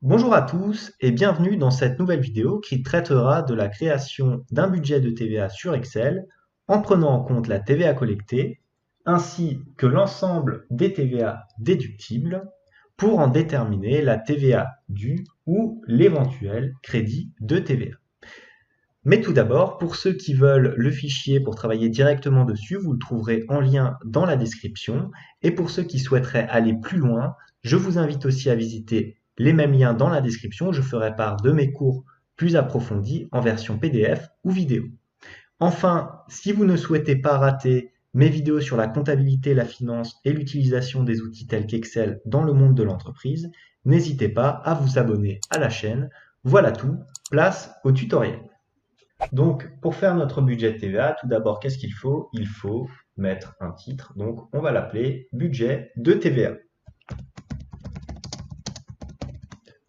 Bonjour à tous et bienvenue dans cette nouvelle vidéo qui traitera de la création d'un budget de TVA sur Excel en prenant en compte la TVA collectée ainsi que l'ensemble des TVA déductibles pour en déterminer la TVA due ou l'éventuel crédit de TVA. Mais tout d'abord, pour ceux qui veulent le fichier pour travailler directement dessus, vous le trouverez en lien dans la description. Et pour ceux qui souhaiteraient aller plus loin, je vous invite aussi à visiter les mêmes liens dans la description. Je ferai part de mes cours plus approfondis en version PDF ou vidéo. Enfin, si vous ne souhaitez pas rater mes vidéos sur la comptabilité, la finance et l'utilisation des outils tels qu'Excel dans le monde de l'entreprise, n'hésitez pas à vous abonner à la chaîne. Voilà tout, place au tutoriel. Donc, pour faire notre budget de TVA, tout d'abord, qu'est-ce qu'il faut? Il faut mettre un titre. Donc, on va l'appeler budget de TVA.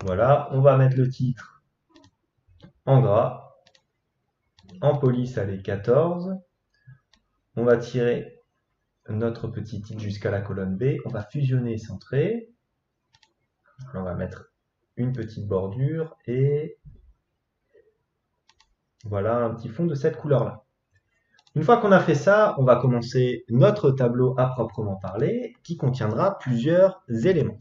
Voilà, on va mettre le titre en gras. En police, elle est 14. On va tirer notre petit titre jusqu'à la colonne B. On va fusionner et centrer. On va mettre une petite bordure et voilà un petit fond de cette couleur-là. Une fois qu'on a fait ça, on va commencer notre tableau à proprement parler qui contiendra plusieurs éléments.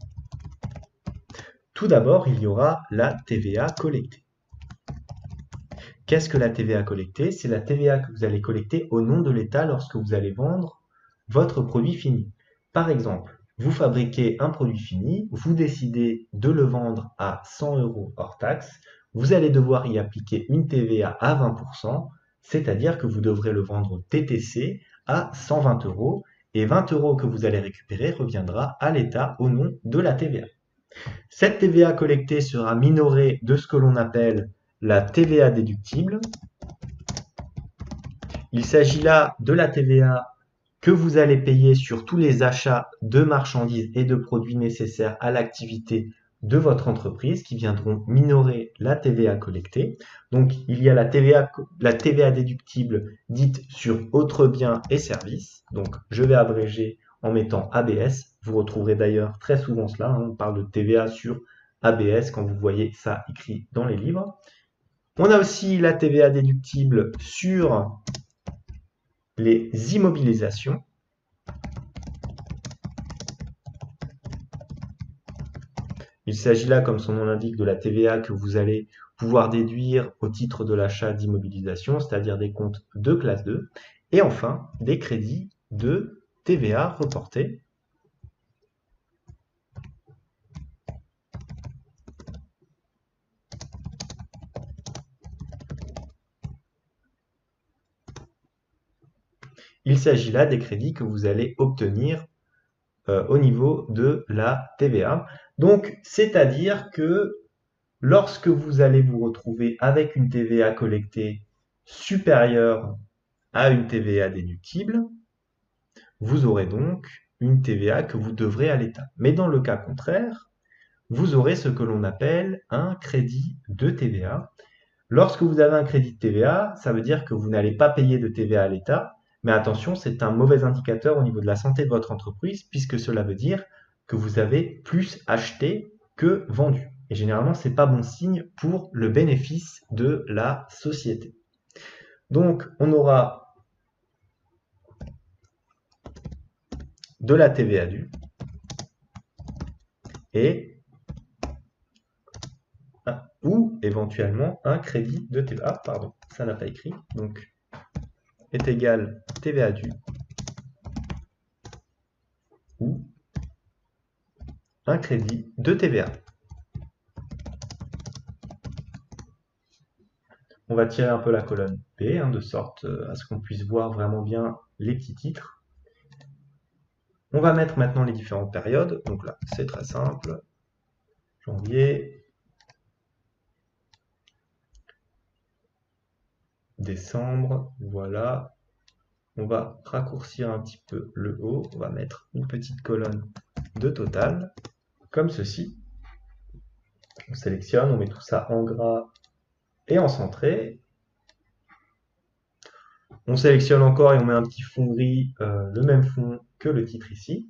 Tout d'abord, il y aura la TVA collectée. Qu'est-ce que la TVA collectée? C'est la TVA que vous allez collecter au nom de l'État lorsque vous allez vendre votre produit fini. Par exemple, vous fabriquez un produit fini, vous décidez de le vendre à 100 € hors taxe, vous allez devoir y appliquer une TVA à 20%, c'est-à-dire que vous devrez le vendre TTC à 120 € et 20 € que vous allez récupérer reviendra à l'État au nom de la TVA. Cette TVA collectée sera minorée de ce que l'on appelle la TVA déductible. Il s'agit là de la TVA que vous allez payer sur tous les achats de marchandises et de produits nécessaires à l'activité de votre entreprise qui viendront minorer la TVA collectée. Donc, il y a la TVA déductible dite sur autres biens et services. Donc, je vais abréger en mettant ABS. Vous retrouverez d'ailleurs très souvent cela. On parle de TVA sur ABS quand vous voyez ça écrit dans les livres. On a aussi la TVA déductible sur les immobilisations. Il s'agit là, comme son nom l'indique, de la TVA que vous allez pouvoir déduire au titre de l'achat d'immobilisation, c'est-à-dire des comptes de classe 2. Et enfin, des crédits de TVA reportés. Il s'agit là des crédits que vous allez obtenir au niveau de la TVA. Donc, c'est-à-dire que lorsque vous allez vous retrouver avec une TVA collectée supérieure à une TVA déductible, vous aurez donc une TVA que vous devrez à l'État. Mais dans le cas contraire, vous aurez ce que l'on appelle un crédit de TVA. Lorsque vous avez un crédit de TVA, ça veut dire que vous n'allez pas payer de TVA à l'État, mais attention, c'est un mauvais indicateur au niveau de la santé de votre entreprise, puisque cela veut dire que vous avez plus acheté que vendu. Et généralement, ce n'est pas bon signe pour le bénéfice de la société. Donc, on aura de la TVA due et ou éventuellement un crédit de TVA. Ah, pardon, ça n'a pas écrit. Donc, est égal TVA due ou un crédit de TVA. On va tirer un peu la colonne P, de sorte à ce qu'on puisse voir vraiment bien les petits titres. On va mettre maintenant les différentes périodes. Donc là, c'est très simple. Janvier, décembre, voilà. On va raccourcir un petit peu le haut. On va mettre une petite colonne de total, comme ceci. On sélectionne, on met tout ça en gras et en centré. On sélectionne encore et on met un petit fond gris, le même fond que le titre ici.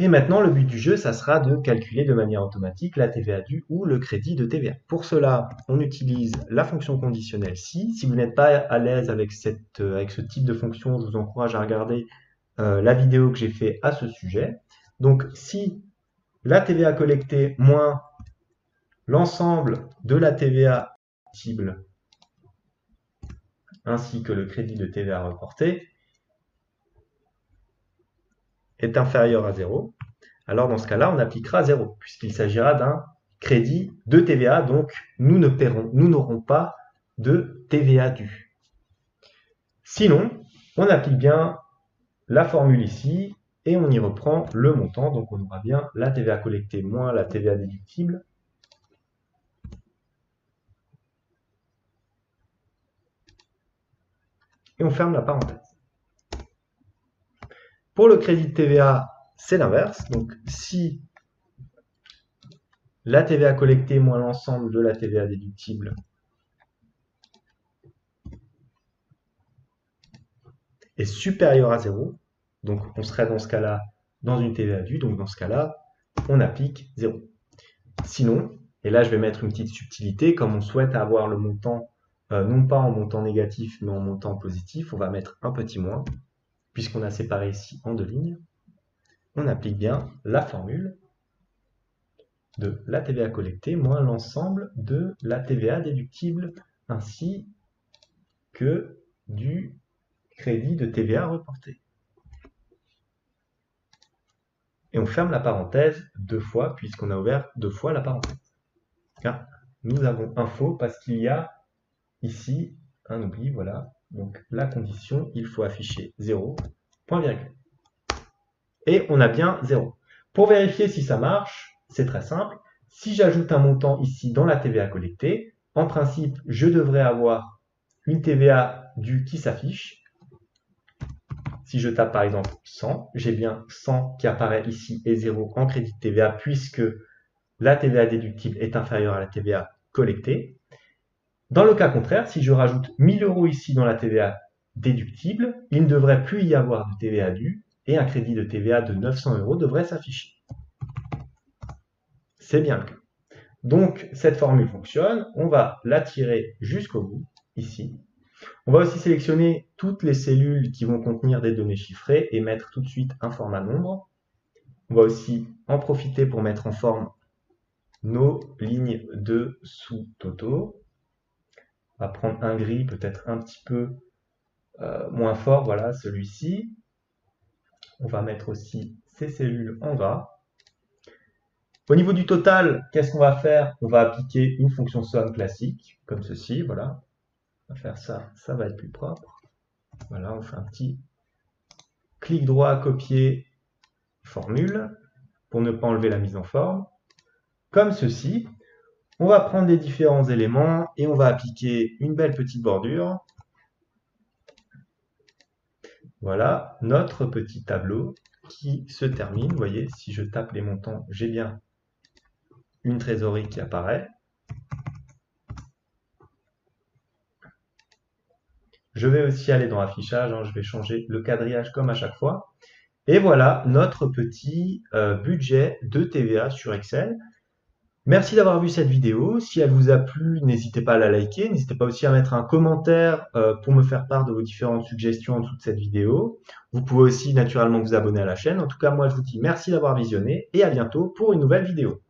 Et maintenant, le but du jeu, ça sera de calculer de manière automatique la TVA due ou le crédit de TVA. Pour cela, on utilise la fonction conditionnelle si. Si vous n'êtes pas à l'aise avec ce type de fonction, je vous encourage à regarder la vidéo que j'ai fait à ce sujet. Donc, si la TVA collectée moins l'ensemble de la TVA déductible ainsi que le crédit de TVA reporté est inférieur à 0, alors dans ce cas-là, on appliquera 0, puisqu'il s'agira d'un crédit de TVA, donc nous n'aurons pas de TVA due. Sinon, on applique bien la formule ici, et on y reprend le montant, donc on aura bien la TVA collectée moins la TVA déductible, et on ferme la parenthèse. Pour le crédit de TVA, c'est l'inverse. Donc, si la TVA collectée moins l'ensemble de la TVA déductible est supérieur à 0, donc on serait dans ce cas-là dans une TVA due, donc dans ce cas-là, on applique 0. Sinon, et là je vais mettre une petite subtilité, comme on souhaite avoir le montant, non pas en montant négatif, mais en montant positif, on va mettre un petit moins, puisqu'on a séparé ici en deux lignes. On applique bien la formule de la TVA collectée moins l'ensemble de la TVA déductible ainsi que du crédit de TVA reporté. Et on ferme la parenthèse deux fois puisqu'on a ouvert deux fois la parenthèse. Car nous avons un faux parce qu'il y a ici un oubli, voilà. Donc la condition, il faut afficher 0, point virgule. Et on a bien 0. Pour vérifier si ça marche, c'est très simple. Si j'ajoute un montant ici dans la TVA collectée, en principe, je devrais avoir une TVA due qui s'affiche. Si je tape par exemple 100, j'ai bien 100 qui apparaît ici et 0 en crédit de TVA puisque la TVA déductible est inférieure à la TVA collectée. Dans le cas contraire, si je rajoute 1000 € ici dans la TVA déductible, il ne devrait plus y avoir de TVA due et un crédit de TVA de 900 € devrait s'afficher. C'est bien le cas. Donc, cette formule fonctionne. On va la tirer jusqu'au bout, ici. On va aussi sélectionner toutes les cellules qui vont contenir des données chiffrées et mettre tout de suite un format nombre. On va aussi en profiter pour mettre en forme nos lignes de sous-totaux. On va prendre un gris peut-être un petit peu moins fort, voilà, celui-ci. On va mettre aussi ces cellules en gras. Au niveau du total, qu'est-ce qu'on va faire? On va appliquer une fonction somme classique, comme ceci, voilà. On va faire ça, ça va être plus propre. Voilà, on fait un petit clic droit, copier, formule, pour ne pas enlever la mise en forme. Comme ceci, on va prendre les différents éléments et on va appliquer une belle petite bordure. Voilà, notre petit tableau qui se termine. Vous voyez, si je tape les montants, j'ai bien une trésorerie qui apparaît. Je vais aussi aller dans l'affichage, je vais changer le quadrillage comme à chaque fois. Et voilà notre petit budget de TVA sur Excel. Merci d'avoir vu cette vidéo. Si elle vous a plu, n'hésitez pas à la liker. N'hésitez pas aussi à mettre un commentaire pour me faire part de vos différentes suggestions en dessous de cette vidéo. Vous pouvez aussi naturellement vous abonner à la chaîne. En tout cas, moi je vous dis merci d'avoir visionné et à bientôt pour une nouvelle vidéo.